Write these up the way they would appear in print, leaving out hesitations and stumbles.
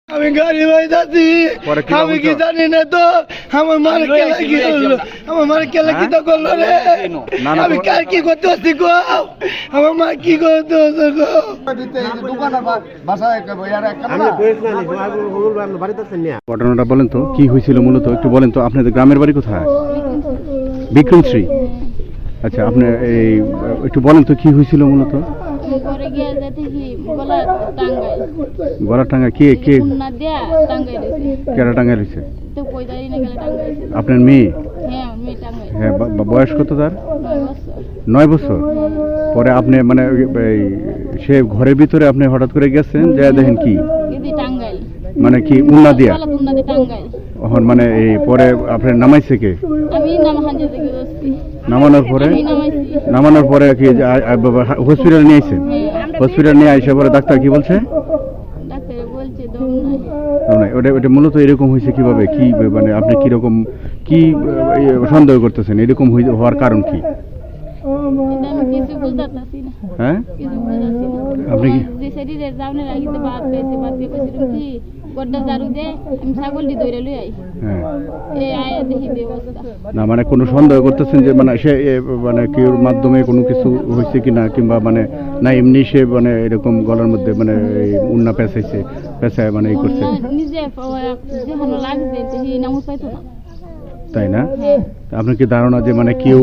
আমি গাড়ি বাইদাছি আমি কি জানি না তো আমার মার কেলা কি করলো আমার মার কেলা কি তো করলো রে আমি কার কি করতে হচ্ছি গো আমার মা কি করতে হচ্ছে গো ঘটনাটা বলেন তো কি হয়েছিল মূলত একটু বলেন তো আপনাদের গ্রামের বাড়ি কোথায়? বিক্রমশ্রী। আচ্ছা আপনি এই একটু বলেন তো কি হয়েছিল মূলত? গলা টাঙ্গাই কে কে কেরা টাঙ্গাই রয়েছে? আপনার মেয়ে? হ্যাঁ বয়স কত তার? 9 বছর। পরে আপনি মানে সে ঘরের ভিতরে আপনি হঠাৎ করে গেছেন যে দেখেন কি মানে কি উন্না দিয়া এখন মানে এই পরে আপনার নামাইছে কে? নামানোর পরে কি হসপিটাল নিয়ে আইছেন? হসপিটাল নিয়ে আইসা পরে ডাক্তার কি বলছে? ওটা মূলত এরকম হয়েছে কিভাবে কি মানে আপনি কিরকম কি সন্দেহ করতেছেন এরকম হওয়ার কারণ কি? হ্যাঁ আপনি কি না মানে কোনো সন্দেহ করতেছেন যে মানে সে মানে কেউর মাধ্যমে কোনো কিছু হয়েছে কিনা কিংবা মানে না এমনি সে মানে এরকম গলার মধ্যে মানে উন্না পেঁচায় মানে এই করছে তাই না? আপনার কি ধারণা যে মানে কেউ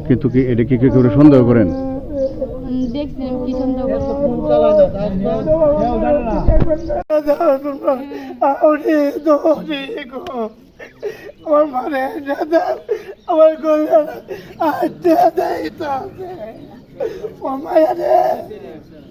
কিন্তু কি এটা কি কেউ সন্দেহ করেন? আমার মানে আমার